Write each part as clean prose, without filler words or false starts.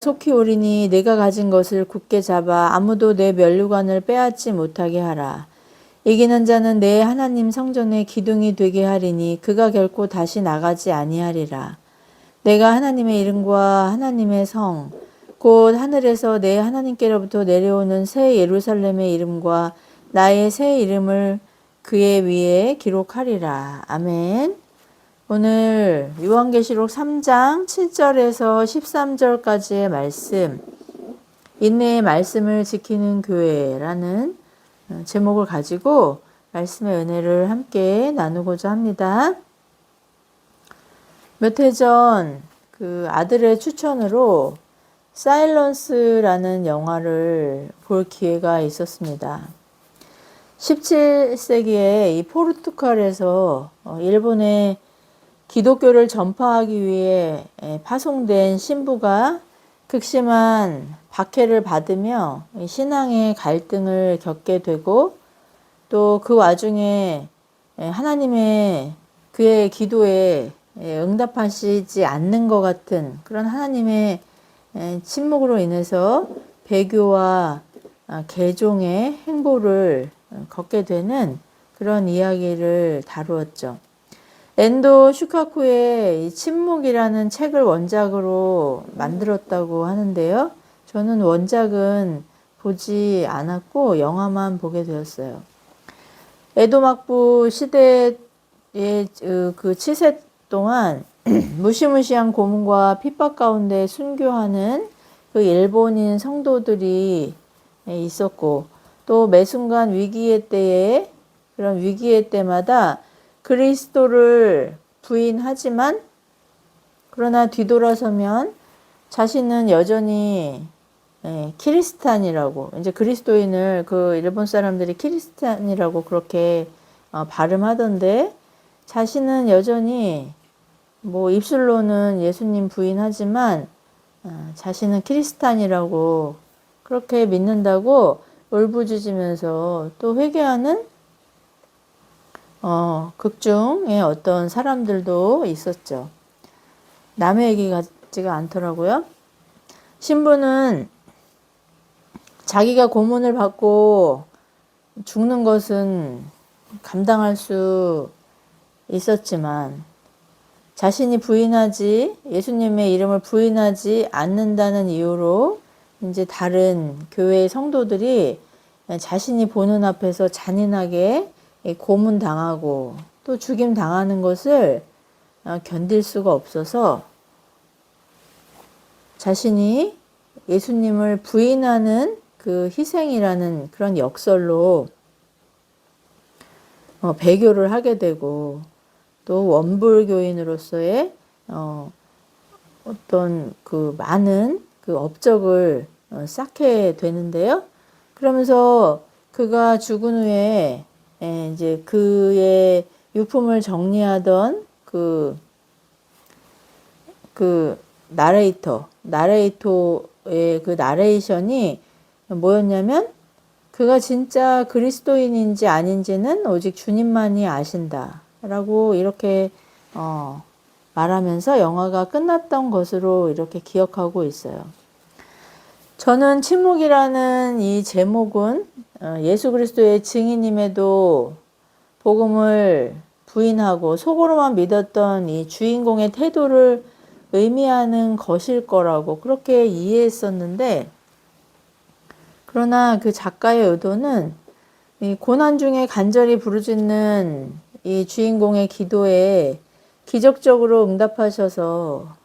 속히 오리니 내가 가진 것을 굳게 잡아 아무도 내 면류관을 빼앗지 못하게 하라. 이기는 자는 내 하나님 성전의 기둥이 되게 하리니 그가 결코 다시 나가지 아니하리라. 내가 하나님의 이름과 하나님의 성, 곧 하늘에서 내 하나님께로부터 내려오는 새 예루살렘의 이름과 나의 새 이름을 그의 위에 기록하리라. 아멘. 오늘 요한계시록 3장 7절에서 13절까지의 말씀, 인내의 말씀을 지키는 교회라는 제목을 가지고 말씀의 은혜를 함께 나누고자 합니다. 몇 해 전 그 아들의 추천으로 사일런스라는 영화를 볼 기회가 있었습니다. 17세기에 이 포르투갈에서 일본의 기독교를 전파하기 위해 파송된 신부가 극심한 박해를 받으며 신앙의 갈등을 겪게 되고 또 그 와중에 하나님의 그의 기도에 응답하시지 않는 것 같은 그런 하나님의 침묵으로 인해서 배교와 개종의 행보를 걷게 되는 그런 이야기를 다루었죠. 엔도 슈카쿠의 침묵이라는 책을 원작으로 만들었다고 하는데요. 저는 원작은 보지 않았고 영화만 보게 되었어요. 에도 막부 시대의 그 치세 동안 무시무시한 고문과 핍박 가운데 순교하는 그 일본인 성도들이 있었고 또 매 순간 위기의 때에 그런 위기의 때마다 그리스도를 부인하지만 그러나 뒤돌아서면 자신은 여전히 키리스탄이라고 이제 그리스도인을 그 일본 사람들이 키리스탄이라고 그렇게 발음하던데 자신은 여전히 뭐 입술로는 예수님 부인하지만 자신은 키리스탄이라고 그렇게 믿는다고 울부짖으면서 또 회개하는 극중에 어떤 사람들도 있었죠. 남의 얘기 같지가 않더라고요. 신부는 자기가 고문을 받고 죽는 것은 감당할 수 있었지만 자신이 예수님의 이름을 부인하지 않는다는 이유로 이제 다른 교회의 성도들이 자신이 보는 앞에서 잔인하게 고문당하고 또 죽임당하는 것을 견딜 수가 없어서 자신이 예수님을 부인하는 그 희생이라는 그런 역설로 배교를 하게 되고 또 원불교인으로서의 어떤 그 많은 그 업적을 쌓게 되는데요. 그러면서 그가 죽은 후에 이제 그의 유품을 정리하던 그 나레이터의 그 나레이션이 뭐였냐면 그가 진짜 그리스도인인지 아닌지는 오직 주님만이 아신다 라고 이렇게 말하면서 영화가 끝났던 것으로 이렇게 기억하고 있어요. 저는 침묵이라는 이 제목은 예수 그리스도의 증인임에도 복음을 부인하고 속으로만 믿었던 이 주인공의 태도를 의미하는 것일 거라고 그렇게 이해했었는데 그러나 그 작가의 의도는 이 고난 중에 간절히 부르짖는 이 주인공의 기도에 기적적으로 응답하셔서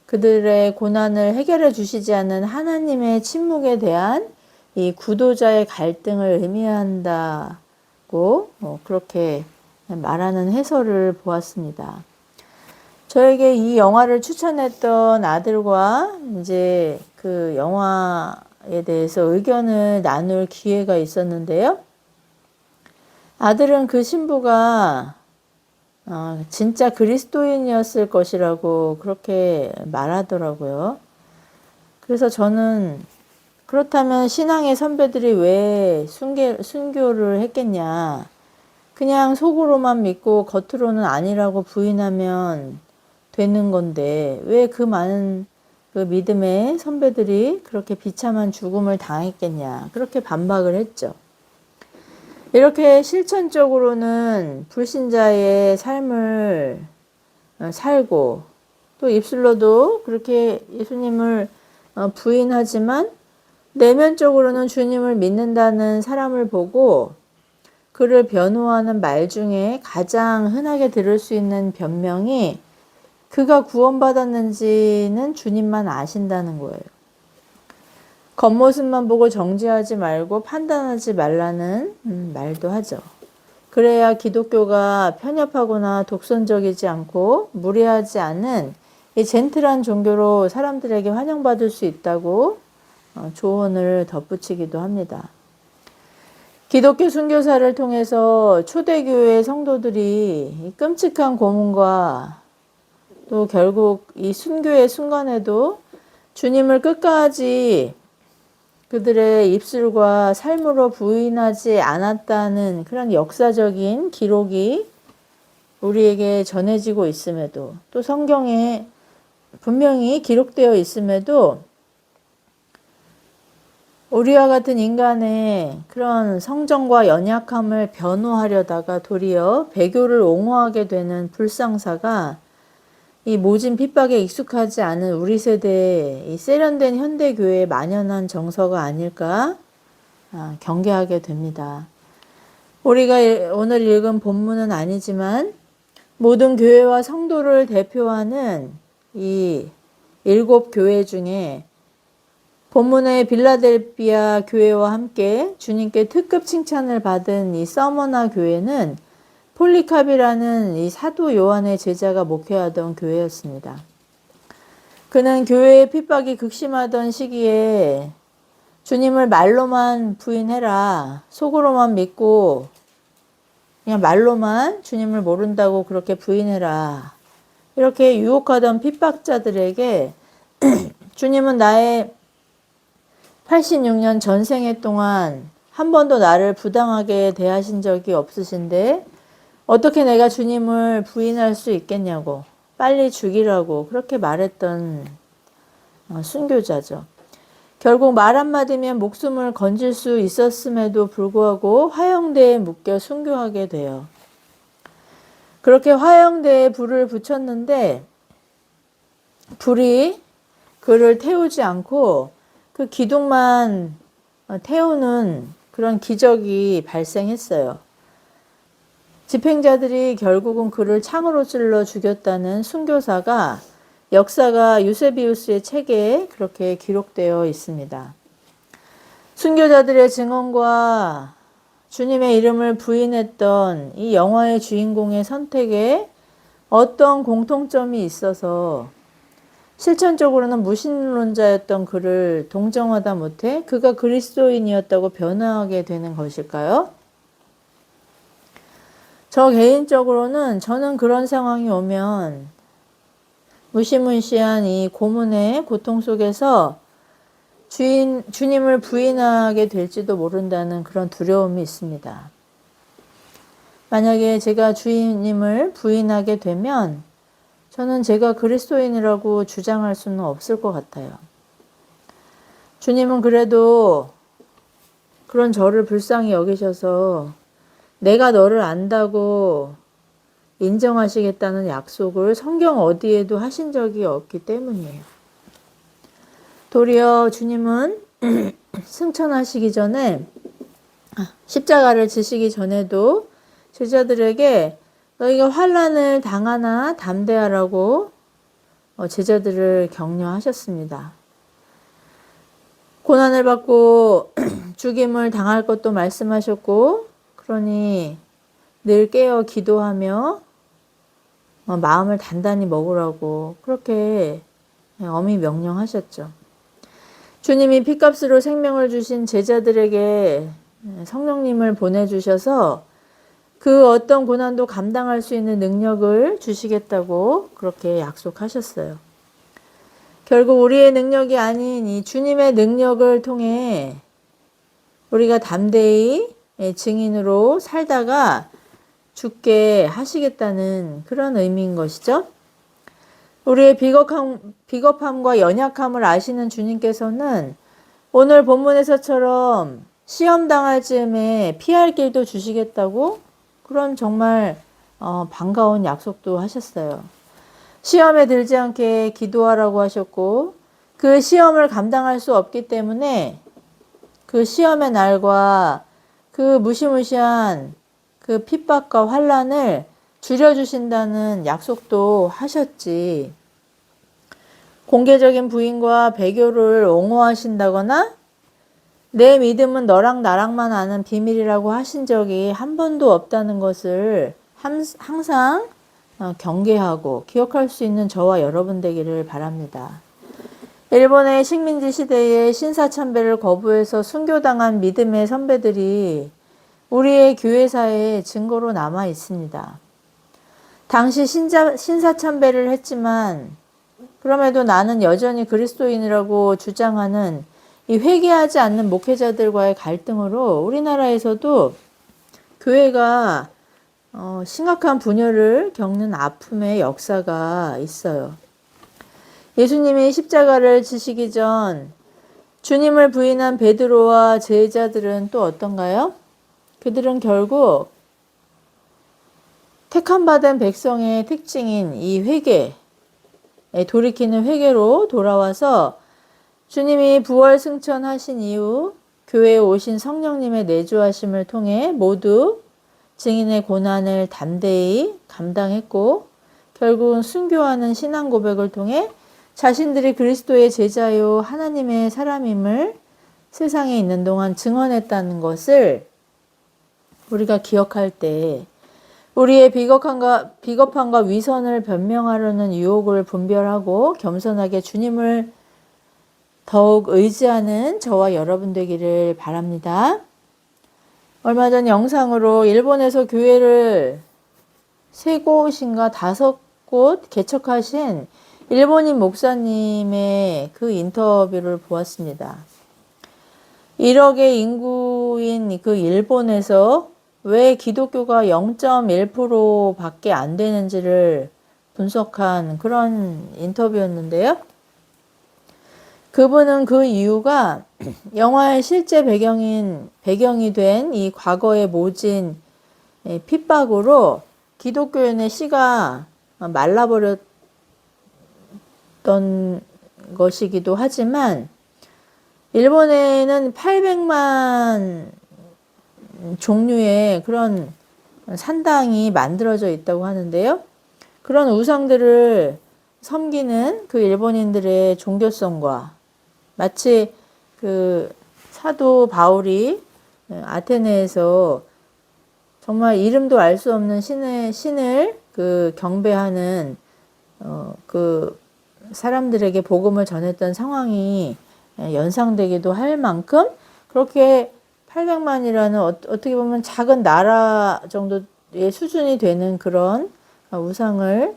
그들의 고난을 해결해 주시지 않는 하나님의 침묵에 대한 이 구도자의 갈등을 의미한다고 그렇게 말하는 해설을 보았습니다. 저에게 이 영화를 추천했던 아들과 이제 그 영화에 대해서 의견을 나눌 기회가 있었는데요. 아들은 그 신부가 진짜 그리스도인이었을 것이라고 그렇게 말하더라고요. 그래서 저는 그렇다면 신앙의 선배들이 왜 순교를 했겠냐. 그냥 속으로만 믿고 겉으로는 아니라고 부인하면 되는 건데 왜 그 많은 그 믿음의 선배들이 그렇게 비참한 죽음을 당했겠냐. 그렇게 반박을 했죠. 이렇게 실천적으로는 불신자의 삶을 살고 또 입술로도 그렇게 예수님을 부인하지만 내면적으로는 주님을 믿는다는 사람을 보고 그를 변호하는 말 중에 가장 흔하게 들을 수 있는 변명이 그가 구원받았는지는 주님만 아신다는 거예요. 겉모습만 보고 정죄하지 말고 판단하지 말라는 말도 하죠. 그래야 기독교가 편협하거나 독선적이지 않고 무례하지 않은 이 젠틀한 종교로 사람들에게 환영받을 수 있다고 조언을 덧붙이기도 합니다. 기독교 순교사를 통해서 초대교회 성도들이 끔찍한 고문과 또 결국 이 순교의 순간에도 주님을 끝까지 그들의 입술과 삶으로 부인하지 않았다는 그런 역사적인 기록이 우리에게 전해지고 있음에도 또 성경에 분명히 기록되어 있음에도 우리와 같은 인간의 그런 성정과 연약함을 변호하려다가 도리어 배교를 옹호하게 되는 불상사가 이 모진 핍박에 익숙하지 않은 우리 세대의 이 세련된 현대교회에 만연한 정서가 아닐까 경계하게 됩니다. 우리가 오늘 읽은 본문은 아니지만 모든 교회와 성도를 대표하는 이 7교회 중에 본문의 빌라델피아 교회와 함께 주님께 특급 칭찬을 받은 이 서머나 교회는 폴리캅이라는 이 사도 요한의 제자가 목회하던 교회였습니다. 그는 교회의 핍박이 극심하던 시기에 주님을 말로만 부인해라, 속으로만 믿고 그냥 말로만 주님을 모른다고 그렇게 부인해라, 이렇게 유혹하던 핍박자들에게 주님은 나의 86년 전생애 동안 한 번도 나를 부당하게 대하신 적이 없으신데 어떻게 내가 주님을 부인할 수 있겠냐고, 빨리 죽이라고 그렇게 말했던 순교자죠. 결국 말 한마디면 목숨을 건질 수 있었음에도 불구하고 화영대에 묶여 순교하게 돼요. 그렇게 화영대에 불을 붙였는데 불이 그를 태우지 않고 그 기둥만 태우는 그런 기적이 발생했어요. 집행자들이 결국은 그를 창으로 찔러 죽였다는 순교사가 역사가 유세비우스의 책에 그렇게 기록되어 있습니다. 순교자들의 증언과 주님의 이름을 부인했던 이 영화의 주인공의 선택에 어떤 공통점이 있어서 실천적으로는 무신론자였던 그를 동정하다 못해 그가 그리스도인이었다고 변화하게 되는 것일까요? 저 개인적으로는 저는 그런 상황이 오면 무시무시한 이 고문의 고통 속에서 주님을 부인하게 될지도 모른다는 그런 두려움이 있습니다. 만약에 제가 주님을 부인하게 되면 저는 제가 그리스도인이라고 주장할 수는 없을 것 같아요. 주님은 그래도 그런 저를 불쌍히 여기셔서 내가 너를 안다고 인정하시겠다는 약속을 성경 어디에도 하신 적이 없기 때문이에요. 도리어 주님은 승천하시기 전에 십자가를 지시기 전에도 제자들에게 너희가 환난을 당하나 담대하라고 제자들을 격려하셨습니다. 고난을 받고 죽임을 당할 것도 말씀하셨고, 그러니 늘 깨어 기도하며 마음을 단단히 먹으라고 그렇게 엄히 명령하셨죠. 주님이 핏값으로 생명을 주신 제자들에게 성령님을 보내주셔서 그 어떤 고난도 감당할 수 있는 능력을 주시겠다고 그렇게 약속하셨어요. 결국 우리의 능력이 아닌 이 주님의 능력을 통해 우리가 담대히 증인으로 살다가 죽게 하시겠다는 그런 의미인 것이죠. 우리의 비겁함과 연약함을 아시는 주님께서는 오늘 본문에서처럼 시험 당할 즈음에 피할 길도 주시겠다고 그런 정말 반가운 약속도 하셨어요. 시험에 들지 않게 기도하라고 하셨고 그 시험을 감당할 수 없기 때문에 그 시험의 날과 그 무시무시한 그 핍박과 환난을 줄여주신다는 약속도 하셨지. 공개적인 부인과 배교를 옹호하신다거나 내 믿음은 너랑 나랑만 아는 비밀이라고 하신 적이 한 번도 없다는 것을 항상 경계하고 기억할 수 있는 저와 여러분 되기를 바랍니다. 일본의 식민지 시대에 신사참배를 거부해서 순교당한 믿음의 선배들이 우리의 교회사에 증거로 남아 있습니다. 당시 신사참배를 했지만 그럼에도 나는 여전히 그리스도인이라고 주장하는 이 회개하지 않는 목회자들과의 갈등으로 우리나라에서도 교회가 심각한 분열을 겪는 아픔의 역사가 있어요. 예수님이 십자가를 지시기 전 주님을 부인한 베드로와 제자들은 또 어떤가요? 그들은 결국 택함받은 백성의 특징인 이 회개, 돌이키는 회개로 돌아와서 주님이 부활 승천하신 이후 교회에 오신 성령님의 내주하심을 통해 모두 증인의 고난을 담대히 감당했고 결국은 순교하는 신앙 고백을 통해 자신들이 그리스도의 제자요 하나님의 사람임을 세상에 있는 동안 증언했다는 것을 우리가 기억할 때 우리의 비겁함과 위선을 변명하려는 유혹을 분별하고 겸손하게 주님을 더욱 의지하는 저와 여러분 되기를 바랍니다. 얼마 전 영상으로 일본에서 교회를 3곳인가 5곳 개척하신 일본인 목사님의 그 인터뷰를 보았습니다. 1억의 인구인 그 일본에서 왜 기독교가 0.1%밖에 안 되는지를 분석한 그런 인터뷰였는데요. 그분은 그 이유가 영화의 실제 배경이 된 이 과거의 모진 핍박으로 기독교인의 씨가 말라버렸던 것이기도 하지만 일본에는 800만 종류의 그런 산당이 만들어져 있다고 하는데요. 그런 우상들을 섬기는 그 일본인들의 종교성과 마치 그 사도 바울이 아테네에서 정말 이름도 알 수 없는 신을 그 경배하는 그 사람들에게 복음을 전했던 상황이 연상되기도 할 만큼 그렇게 800만이라는 어떻게 보면 작은 나라 정도의 수준이 되는 그런 우상을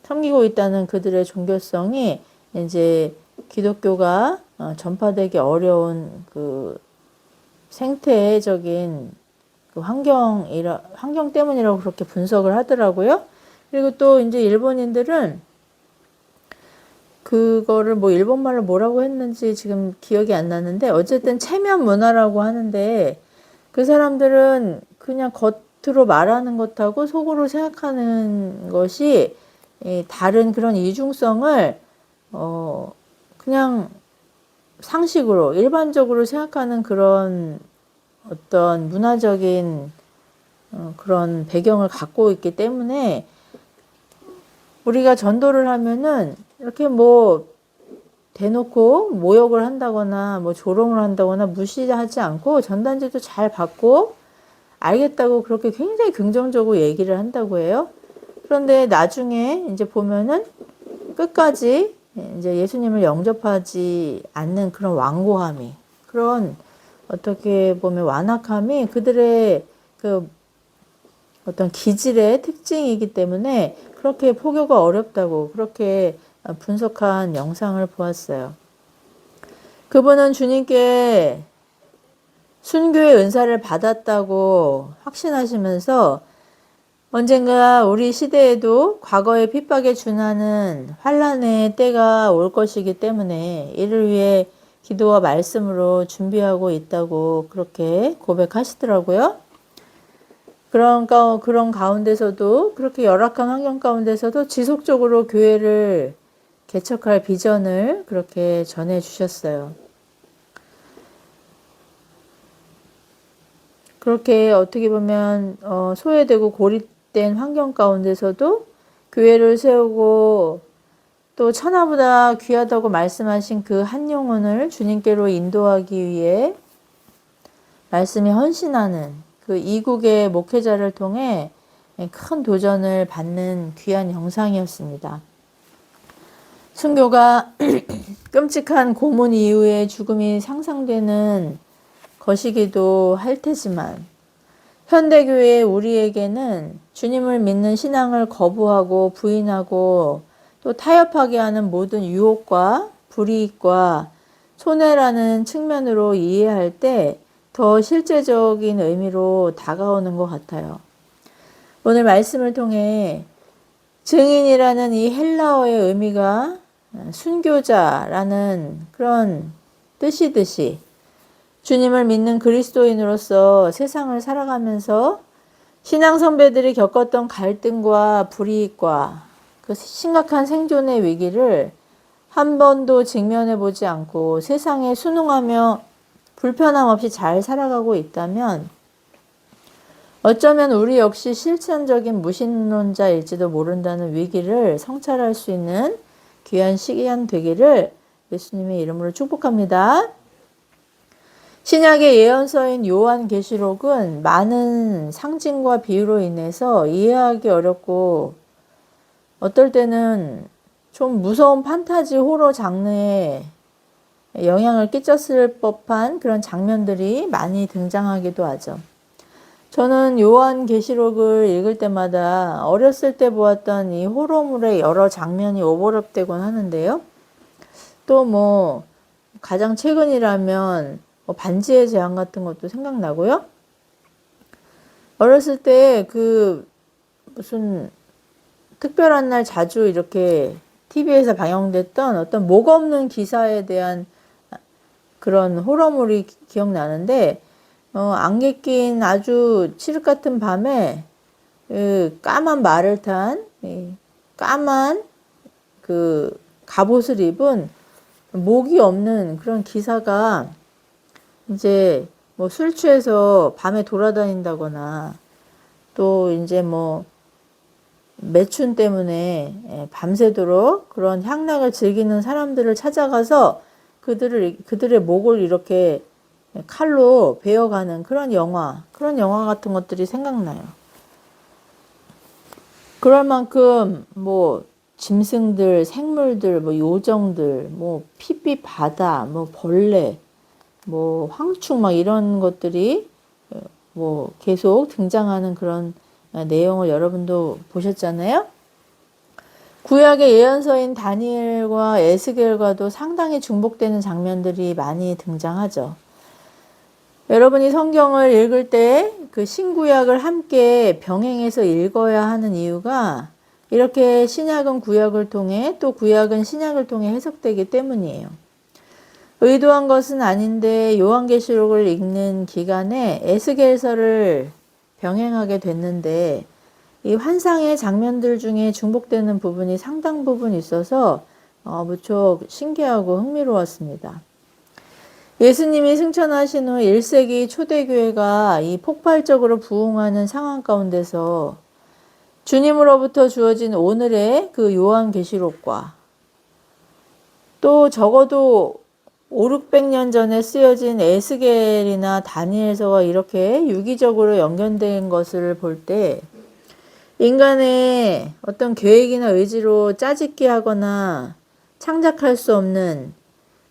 섬기고 있다는 그들의 종교성이 이제 기독교가 전파되기 어려운 그 생태적인 그 환경 때문이라고 그렇게 분석을 하더라고요. 그리고 또 이제 일본인들은 그거를 뭐 일본말로 뭐라고 했는지 지금 기억이 안 나는데 어쨌든 체면 문화라고 하는데 그 사람들은 그냥 겉으로 말하는 것하고 속으로 생각하는 것이 다른 그런 이중성을 그냥 상식으로 일반적으로 생각하는 그런 어떤 문화적인 그런 배경을 갖고 있기 때문에 우리가 전도를 하면은 이렇게 뭐 대놓고 모욕을 한다거나 뭐 조롱을 한다거나 무시하지 않고 전단지도 잘 받고 알겠다고 그렇게 굉장히 긍정적으로 얘기를 한다고 해요. 그런데 나중에 이제 보면은 끝까지 이제 예수님을 영접하지 않는 그런 완고함이, 그런 어떻게 보면 완악함이 그들의 그 어떤 기질의 특징이기 때문에 그렇게 포교가 어렵다고 그렇게 분석한 영상을 보았어요. 그분은 주님께 순교의 은사를 받았다고 확신하시면서 언젠가 우리 시대에도 과거의 핍박에 준하는 환란의 때가 올 것이기 때문에 이를 위해 기도와 말씀으로 준비하고 있다고 그렇게 고백하시더라고요. 그런 가운데서도, 그렇게 열악한 환경 가운데서도 지속적으로 교회를 개척할 비전을 그렇게 전해 주셨어요. 그렇게 어떻게 보면 소외되고 고립된 환경 가운데서도 교회를 세우고, 또 천하보다 귀하다고 말씀하신 그 한 영혼을 주님께로 인도하기 위해 말씀이 헌신하는 그 이국의 목회자를 통해 큰 도전을 받는 귀한 영상이었습니다. 순교가 끔찍한 고문 이후의 죽음이 상상되는 것이기도 할 테지만, 현대교회의 우리에게는 주님을 믿는 신앙을 거부하고 부인하고 또 타협하게 하는 모든 유혹과 불이익과 손해라는 측면으로 이해할 때 더 실제적인 의미로 다가오는 것 같아요. 오늘 말씀을 통해 증인이라는 이 헬라어의 의미가 순교자라는 그런 뜻이듯이, 주님을 믿는 그리스도인으로서 세상을 살아가면서 신앙 선배들이 겪었던 갈등과 불이익과 그 심각한 생존의 위기를 한 번도 직면해 보지 않고 세상에 순응하며 불편함 없이 잘 살아가고 있다면, 어쩌면 우리 역시 실천적인 무신론자일지도 모른다는 위기를 성찰할 수 있는 귀한 시간 되기를 예수님의 이름으로 축복합니다. 신약의 예언서인 요한계시록은 많은 상징과 비유로 인해서 이해하기 어렵고, 어떨 때는 좀 무서운 판타지 호러 장르에 영향을 끼쳤을 법한 그런 장면들이 많이 등장하기도 하죠. 저는 요한계시록을 읽을 때마다 어렸을 때 보았던 이 호러물의 여러 장면이 오버랩되곤 하는데요. 또 가장 최근이라면 반지의 제왕 같은 것도 생각나고요. 어렸을 때 무슨 특별한 날 자주 이렇게 TV에서 방영됐던 어떤 목 없는 기사에 대한 그런 호러물이 기억나는데, 안개 낀 아주 칠흑 같은 밤에 까만 말을 탄 까만 그 갑옷을 입은 목이 없는 그런 기사가 이제 술 취해서 밤에 돌아다닌다거나, 또 이제 매춘 때문에 밤새도록 그런 향락을 즐기는 사람들을 찾아가서 그들의 목을 이렇게 칼로 베어가는 그런 영화 같은 것들이 생각나요. 그럴 만큼 짐승들, 생물들, 요정들, 핏빛 바다, 벌레, 황충 이런 것들이 계속 등장하는 그런 내용을 여러분도 보셨잖아요. 구약의 예언서인 다니엘과 에스겔과도 상당히 중복되는 장면들이 많이 등장하죠. 여러분이 성경을 읽을 때 그 신구약을 함께 병행해서 읽어야 하는 이유가, 이렇게 신약은 구약을 통해 또 구약은 신약을 통해 해석되기 때문이에요. 의도한 것은 아닌데 요한계시록을 읽는 기간에 에스겔서를 병행하게 됐는데, 이 환상의 장면들 중에 중복되는 부분이 상당 부분 있어서 무척 신기하고 흥미로웠습니다. 예수님이 승천하신 후 1세기 초대교회가 이 폭발적으로 부흥하는 상황 가운데서 주님으로부터 주어진 오늘의 그 요한계시록과, 또 적어도 500~600년 전에 쓰여진 에스겔이나 다니엘서가 이렇게 유기적으로 연결된 것을 볼 때, 인간의 어떤 계획이나 의지로 짜집기 하거나 창작할 수 없는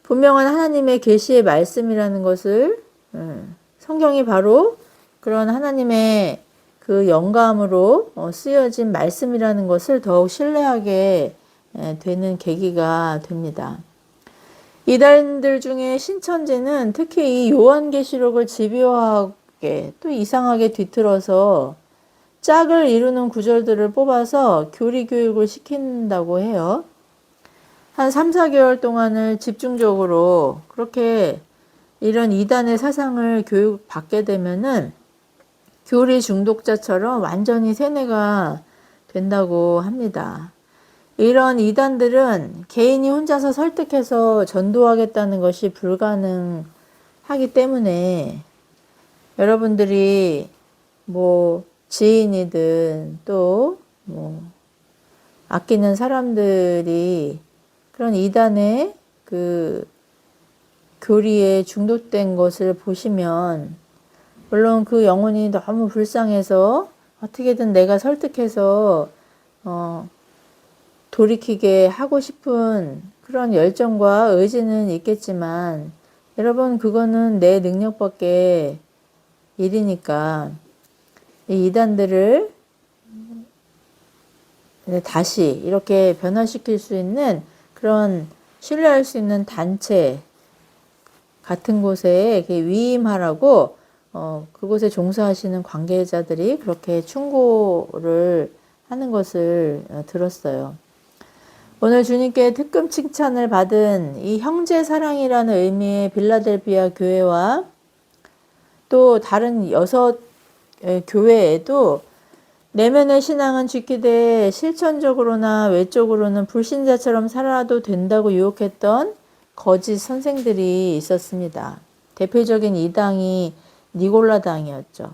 분명한 하나님의 계시의 말씀이라는 것을, 성경이 바로 그런 하나님의 그 영감으로 쓰여진 말씀이라는 것을 더욱 신뢰하게 되는 계기가 됩니다. 이단들 중에 신천지는 특히 이 요한계시록을 집요하게 또 이상하게 뒤틀어서 짝을 이루는 구절들을 뽑아서 교리 교육을 시킨다고 해요. 한 3, 4개월 동안을 집중적으로 그렇게 이런 이단의 사상을 교육받게 되면은 교리 중독자처럼 완전히 세뇌가 된다고 합니다. 이런 이단들은 개인이 혼자서 설득해서 전도하겠다는 것이 불가능하기 때문에 여러분들이 뭐 지인이든 또 뭐 아끼는 사람들이 그런 이단의 그 교리에 중독된 것을 보시면 물론 그 영혼이 너무 불쌍해서 어떻게든 내가 설득해서 돌이키게 하고 싶은 그런 열정과 의지는 있겠지만 여러분 그거는 내 능력 밖의 일이니까 이 이단들을 다시 이렇게 변화시킬 수 있는 그런 신뢰할 수 있는 단체 같은 곳에 위임하라고 그곳에 종사하시는 관계자들이 그렇게 충고를 하는 것을 들었어요. 오늘 주님께 특급 칭찬을 받은 이 형제 사랑이라는 의미의 빌라델비아 교회와 또 다른 6 교회에도 내면의 신앙은 지키되 실천적으로나 외적으로는 불신자처럼 살아도 된다고 유혹했던 거짓 선생들이 있었습니다. 대표적인 이 당이 니골라 당이었죠.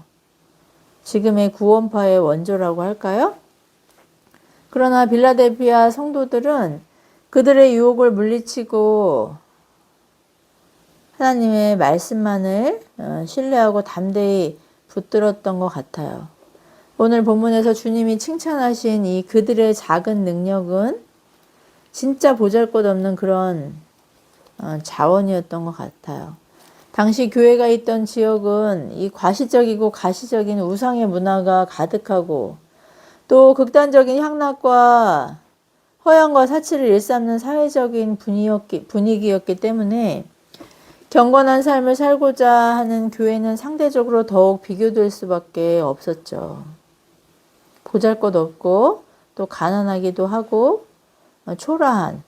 지금의 구원파의 원조라고 할까요? 그러나 빌라델피아 성도들은 그들의 유혹을 물리치고 하나님의 말씀만을 신뢰하고 담대히 붙들었던 것 같아요. 오늘 본문에서 주님이 칭찬하신 이 그들의 작은 능력은 진짜 보잘것없는 그런 자원이었던 것 같아요. 당시 교회가 있던 지역은 이 과시적이고 가시적인 우상의 문화가 가득하고 또 극단적인 향락과 허영과 사치를 일삼는 사회적인 분위기였기 때문에 경건한 삶을 살고자 하는 교회는 상대적으로 더욱 비교될 수밖에 없었죠. 보잘것없고 또 가난하기도 하고 초라한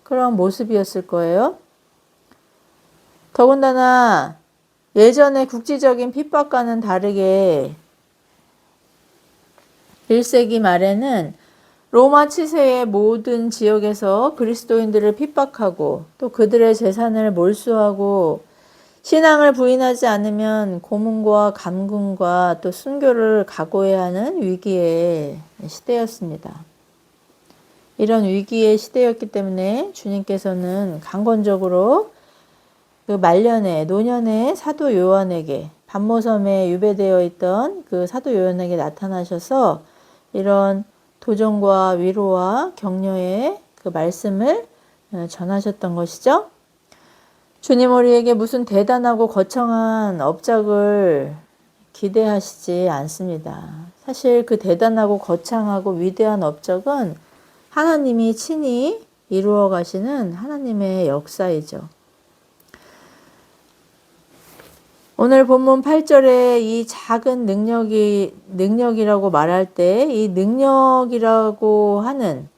그런 모습이었을 거예요. 더군다나 예전의 국지적인 핍박과는 다르게 1세기 말에는 로마 치세의 모든 지역에서 그리스도인들을 핍박하고 또 그들의 재산을 몰수하고 신앙을 부인하지 않으면 고문과 감금과 또 순교를 각오해야 하는 위기의 시대였습니다. 이런 위기의 시대였기 때문에 주님께서는 강권적으로 그 말년에 노년의 사도 요한에게 반모섬에 유배되어 있던 그 사도 요한에게 나타나셔서 이런 도전과 위로와 격려의 그 말씀을 전하셨던 것이죠. 주님 우리에게 무슨 대단하고 거창한 업적을 기대하시지 않습니다. 사실 그 대단하고 거창하고 위대한 업적은 하나님이 친히 이루어 가시는 하나님의 역사이죠. 오늘 본문 8절에 이 작은 능력이라고 말할 때 이 능력이라고 하는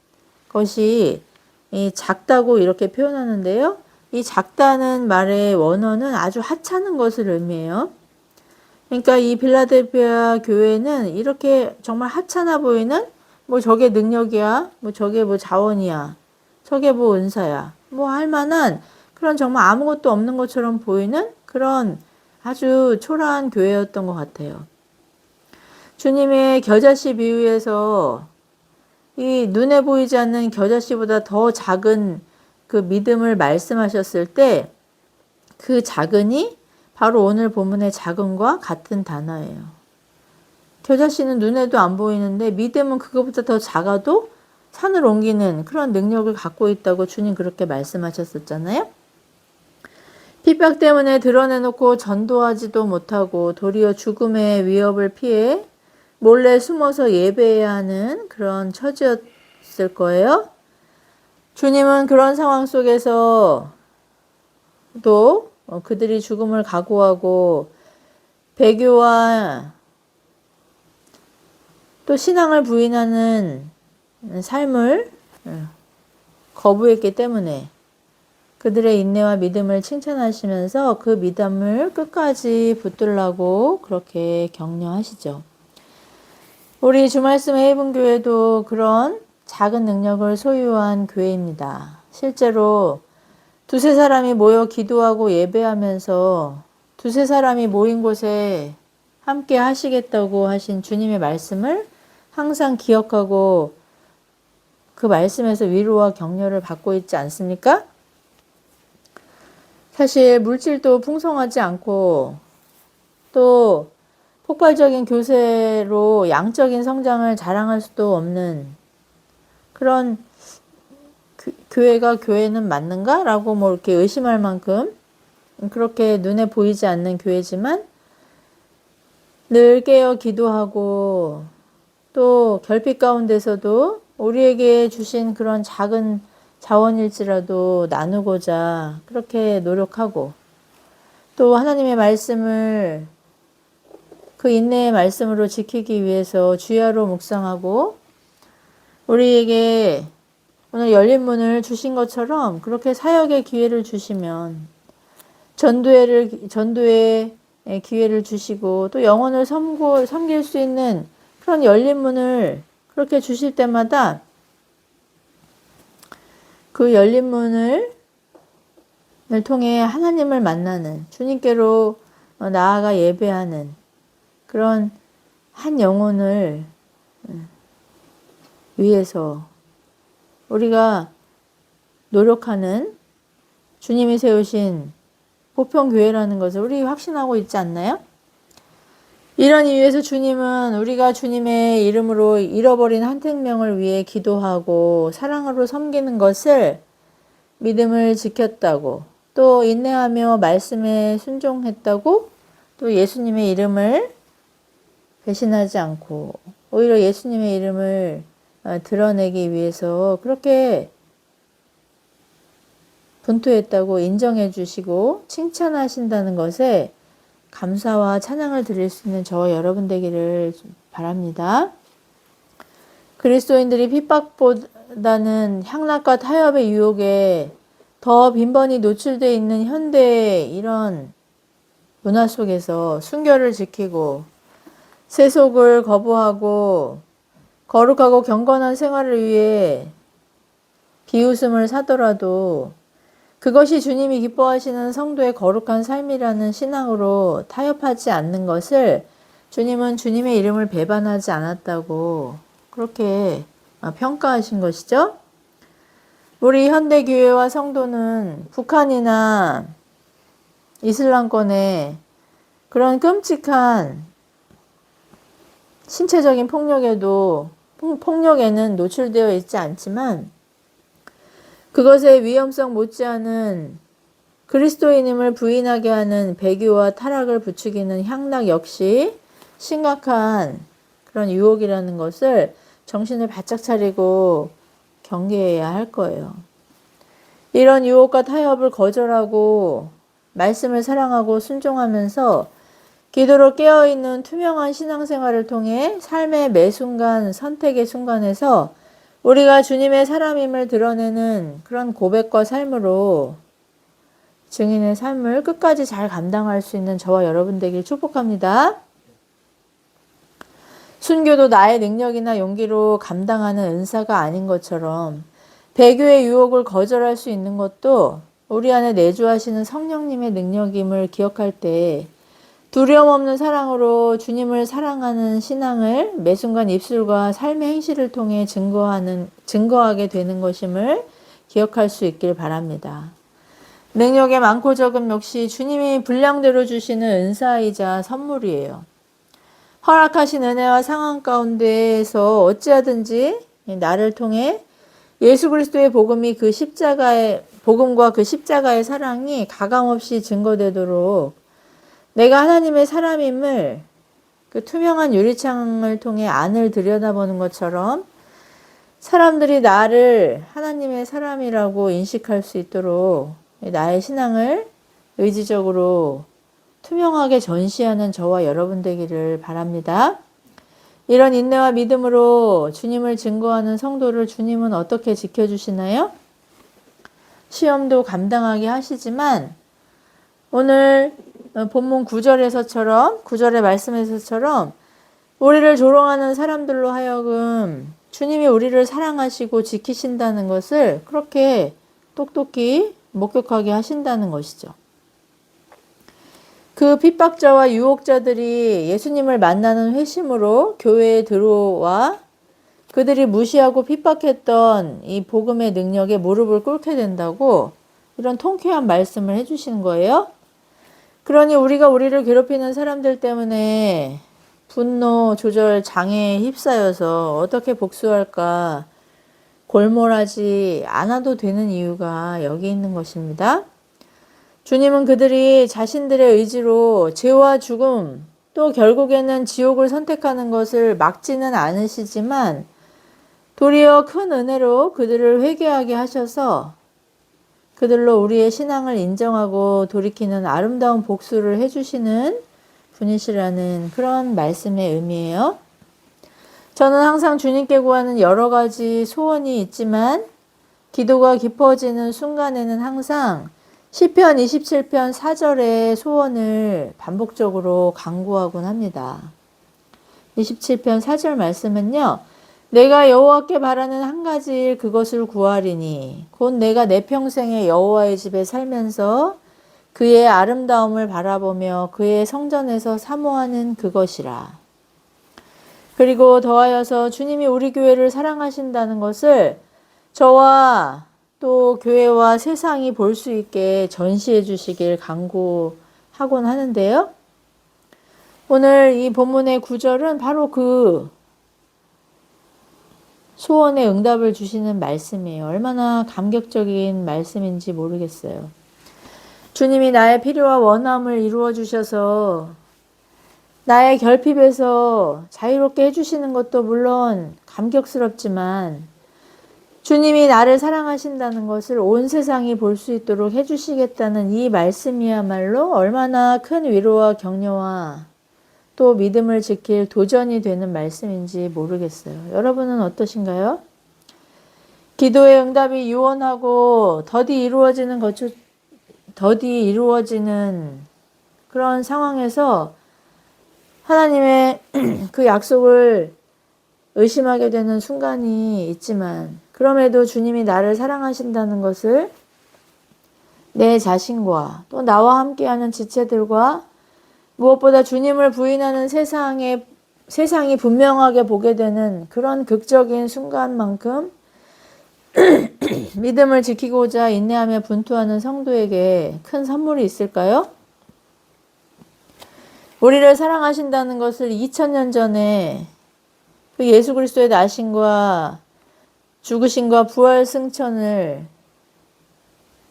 것이 이 작다고 이렇게 표현하는데요. 이 작다는 말의 원어는 아주 하찮은 것을 의미해요. 그러니까 이 빌라델피아 교회는 이렇게 정말 하찮아 보이는 뭐 저게 능력이야, 뭐 저게 뭐 자원이야, 저게 뭐 은사야, 뭐 할 만한 그런 정말 아무것도 없는 것처럼 보이는 그런 아주 초라한 교회였던 것 같아요. 주님의 겨자씨 비유에서 이 눈에 보이지 않는 겨자씨보다 더 작은 그 믿음을 말씀하셨을 때 그 작은이 바로 오늘 본문의 작은과 같은 단어예요. 겨자씨는 눈에도 안 보이는데 믿음은 그것보다 더 작아도 산을 옮기는 그런 능력을 갖고 있다고 주님 그렇게 말씀하셨었잖아요. 핍박 때문에 드러내놓고 전도하지도 못하고 도리어 죽음의 위협을 피해 몰래 숨어서 예배해야 하는 그런 처지였을 거예요. 주님은 그런 상황 속에서 또 그들이 죽음을 각오하고 배교와 또 신앙을 부인하는 삶을 거부했기 때문에 그들의 인내와 믿음을 칭찬하시면서 그 믿음을 끝까지 붙들라고 그렇게 격려하시죠. 우리 주말씀 해븐교회도 그런 작은 능력을 소유한 교회입니다. 실제로 두세 사람이 모여 기도하고 예배하면서 두세 사람이 모인 곳에 함께 하시겠다고 하신 주님의 말씀을 항상 기억하고 그 말씀에서 위로와 격려를 받고 있지 않습니까? 사실 물질도 풍성하지 않고 또 폭발적인 교세로 양적인 성장을 자랑할 수도 없는 그런 교회가 교회는 맞는가? 라고 뭐 이렇게 의심할 만큼 그렇게 눈에 보이지 않는 교회지만 늘 깨어 기도하고 또 결핍 가운데서도 우리에게 주신 그런 작은 자원일지라도 나누고자 그렇게 노력하고 또 하나님의 말씀을 그 인내의 말씀으로 지키기 위해서 주야로 묵상하고 우리에게 오늘 열린 문을 주신 것처럼 그렇게 사역의 기회를 주시면 전도의 기회를 주시고 또 영혼을 섬길 수 있는 그런 열린 문을 그렇게 주실 때마다 그 열린 문을 통해 하나님을 만나는 주님께로 나아가 예배하는 그런 한 영혼을 위해서 우리가 노력하는 주님이 세우신 보편교회라는 것을 우리 확신하고 있지 않나요? 이런 이유에서 주님은 우리가 주님의 이름으로 잃어버린 한 생명을 위해 기도하고 사랑으로 섬기는 것을 믿음을 지켰다고 또 인내하며 말씀에 순종했다고 또 예수님의 이름을 배신하지 않고 오히려 예수님의 이름을 드러내기 위해서 그렇게 분투했다고 인정해 주시고 칭찬하신다는 것에 감사와 찬양을 드릴 수 있는 저와 여러분 되기를 바랍니다. 그리스도인들이 핍박보다는 향락과 타협의 유혹에 더 빈번히 노출되어 있는 현대의 이런 문화 속에서 순결을 지키고 세속을 거부하고 거룩하고 경건한 생활을 위해 비웃음을 사더라도 그것이 주님이 기뻐하시는 성도의 거룩한 삶이라는 신앙으로 타협하지 않는 것을 주님은 주님의 이름을 배반하지 않았다고 그렇게 평가하신 것이죠. 우리 현대교회와 성도는 북한이나 이슬람권의 그런 끔찍한 신체적인 폭력에는 노출되어 있지 않지만 그것의 위험성 못지않은 그리스도인임을 부인하게 하는 배교와 타락을 부추기는 향락 역시 심각한 그런 유혹이라는 것을 정신을 바짝 차리고 경계해야 할 거예요. 이런 유혹과 타협을 거절하고 말씀을 사랑하고 순종하면서 기도로 깨어있는 투명한 신앙생활을 통해 삶의 매 순간 선택의 순간에서 우리가 주님의 사람임을 드러내는 그런 고백과 삶으로 증인의 삶을 끝까지 잘 감당할 수 있는 저와 여러분 되길 축복합니다. 순교도 나의 능력이나 용기로 감당하는 은사가 아닌 것처럼 배교의 유혹을 거절할 수 있는 것도 우리 안에 내주하시는 성령님의 능력임을 기억할 때 두려움 없는 사랑으로 주님을 사랑하는 신앙을 매 순간 입술과 삶의 행실을 통해 증거하게 되는 것임을 기억할 수 있길 바랍니다. 능력의 많고 적음 역시 주님이 분량대로 주시는 은사이자 선물이에요. 허락하신 은혜와 상황 가운데에서 어찌하든지 나를 통해 예수 그리스도의 복음과 그 십자가의 사랑이 가감없이 증거되도록 내가 하나님의 사람임을 그 투명한 유리창을 통해 안을 들여다보는 것처럼 사람들이 나를 하나님의 사람이라고 인식할 수 있도록 나의 신앙을 의지적으로 투명하게 전시하는 저와 여러분 되기를 바랍니다. 이런 인내와 믿음으로 주님을 증거하는 성도를 주님은 어떻게 지켜주시나요? 시험도 감당하게 하시지만 오늘 본문 9절에서처럼 9절의 말씀에서처럼 우리를 조롱하는 사람들로 하여금 주님이 우리를 사랑하시고 지키신다는 것을 그렇게 똑똑히 목격하게 하신다는 것이죠. 그 핍박자와 유혹자들이 예수님을 만나는 회심으로 교회에 들어와 그들이 무시하고 핍박했던 이 복음의 능력에 무릎을 꿇게 된다고 이런 통쾌한 말씀을 해주시는 거예요. 그러니 우리가 우리를 괴롭히는 사람들 때문에 분노 조절 장애에 휩싸여서 어떻게 복수할까 골몰하지 않아도 되는 이유가 여기 있는 것입니다. 주님은 그들이 자신들의 의지로 죄와 죽음 또 결국에는 지옥을 선택하는 것을 막지는 않으시지만 도리어 큰 은혜로 그들을 회개하게 하셔서 그들로 우리의 신앙을 인정하고 돌이키는 아름다운 복수를 해주시는 분이시라는 그런 말씀의 의미예요. 저는 항상 주님께 구하는 여러 가지 소원이 있지만 기도가 깊어지는 순간에는 항상 시편 27편 4절의 소원을 반복적으로 간구하곤 합니다. 27편 4절 말씀은요. 내가 여호와께 바라는 한 가지 일 그것을 구하리니 곧 내가 내 평생에 여호와의 집에 살면서 그의 아름다움을 바라보며 그의 성전에서 사모하는 그것이라. 그리고 더하여서 주님이 우리 교회를 사랑하신다는 것을 저와 또 교회와 세상이 볼 수 있게 전시해 주시길 간구하곤 하는데요. 오늘 이 본문의 9절은 바로 그 소원의 응답을 주시는 말씀이에요. 얼마나 감격적인 말씀인지 모르겠어요. 주님이 나의 필요와 원함을 이루어 주셔서 나의 결핍에서 자유롭게 해주시는 것도 물론 감격스럽지만 주님이 나를 사랑하신다는 것을 온 세상이 볼 수 있도록 해주시겠다는 이 말씀이야말로 얼마나 큰 위로와 격려와 또 믿음을 지킬 도전이 되는 말씀인지 모르겠어요. 여러분은 어떠신가요? 기도의 응답이 유언하고 더디 이루어지는 그런 상황에서 하나님의 그 약속을 의심하게 되는 순간이 있지만 그럼에도 주님이 나를 사랑하신다는 것을 내 자신과 또 나와 함께하는 지체들과 무엇보다 주님을 부인하는 세상이 분명하게 보게 되는 그런 극적인 순간만큼 믿음을 지키고자 인내하며 분투하는 성도에게 큰 선물이 있을까요? 우리를 사랑하신다는 것을 2000년 전에 그 예수 그리스도의 나심과 죽으심과 부활 승천을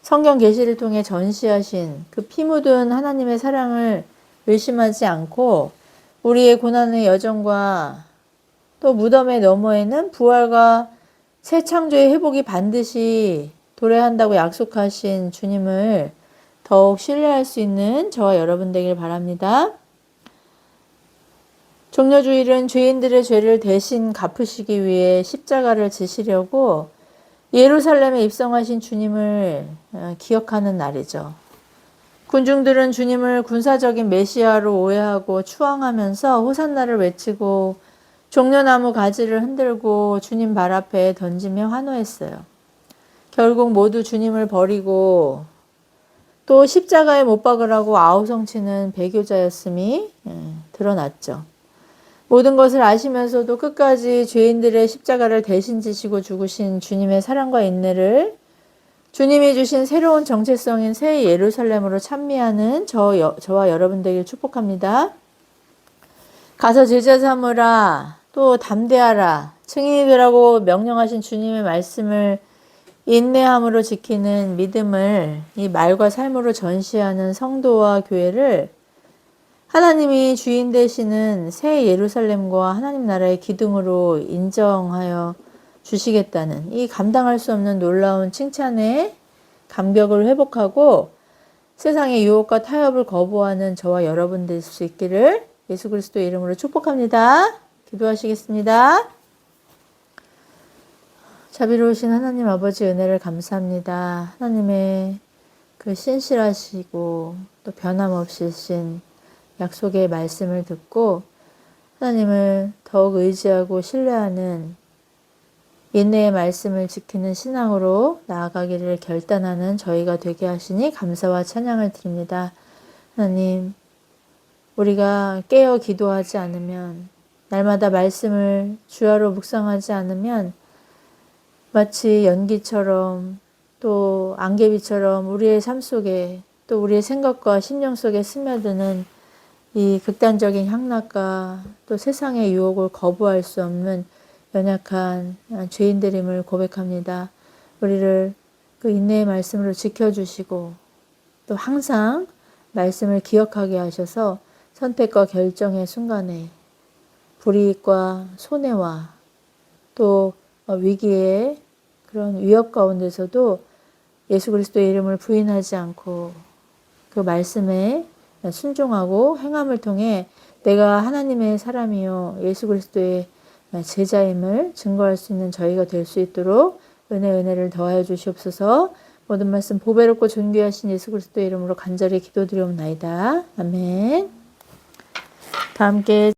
성경 계시를 통해 전시하신 그 피 묻은 하나님의 사랑을 의심하지 않고 우리의 고난의 여정과 또 무덤의 너머에는 부활과 새 창조의 회복이 반드시 도래한다고 약속하신 주님을 더욱 신뢰할 수 있는 저와 여러분 되길 바랍니다. 종려주일은 죄인들의 죄를 대신 갚으시기 위해 십자가를 지시려고 예루살렘에 입성하신 주님을 기억하는 날이죠. 군중들은 주님을 군사적인 메시아로 오해하고 추앙하면서 호산나를 외치고 종려나무 가지를 흔들고 주님 발 앞에 던지며 환호했어요. 결국 모두 주님을 버리고 또 십자가에 못 박으라고 아우성치는 배교자였음이 드러났죠. 모든 것을 아시면서도 끝까지 죄인들의 십자가를 대신 지시고 죽으신 주님의 사랑과 인내를 주님이 주신 새로운 정체성인 새 예루살렘으로 찬미하는 저와 여러분 되길 축복합니다. 가서 제자 삼으라 또 담대하라 증인이 되라고 명령하신 주님의 말씀을 인내함으로 지키는 믿음을 이 말과 삶으로 전시하는 성도와 교회를 하나님이 주인 되시는 새 예루살렘과 하나님 나라의 기둥으로 인정하여 주시겠다는 이 감당할 수 없는 놀라운 칭찬에 감격을 회복하고 세상의 유혹과 타협을 거부하는 저와 여러분 될 수 있기를 예수 그리스도의 이름으로 축복합니다. 기도하시겠습니다. 자비로우신 하나님 아버지 은혜를 감사합니다. 하나님의 그 신실하시고 또 변함없으신 약속의 말씀을 듣고 하나님을 더욱 의지하고 신뢰하는 인내의 말씀을 지키는 신앙으로 나아가기를 결단하는 저희가 되게 하시니 감사와 찬양을 드립니다. 하나님, 우리가 깨어 기도하지 않으면, 날마다 말씀을 주야로 묵상하지 않으면 마치 연기처럼 또 안개비처럼 우리의 삶 속에 또 우리의 생각과 심령 속에 스며드는 이 극단적인 향락과 또 세상의 유혹을 거부할 수 없는 연약한 죄인들임을 고백합니다. 우리를 그 인내의 말씀으로 지켜주시고 또 항상 말씀을 기억하게 하셔서 선택과 결정의 순간에 불이익과 손해와 또 위기의 그런 위협 가운데서도 예수 그리스도의 이름을 부인하지 않고 그 말씀에 순종하고 행함을 통해 내가 하나님의 사람이요 예수 그리스도의 제자임을 증거할 수 있는 저희가 될 수 있도록 은혜를 더하여 주시옵소서. 모든 말씀 보배롭고 존귀하신 예수 그리스도의 이름으로 간절히 기도드리옵나이다. 아멘. 다 함께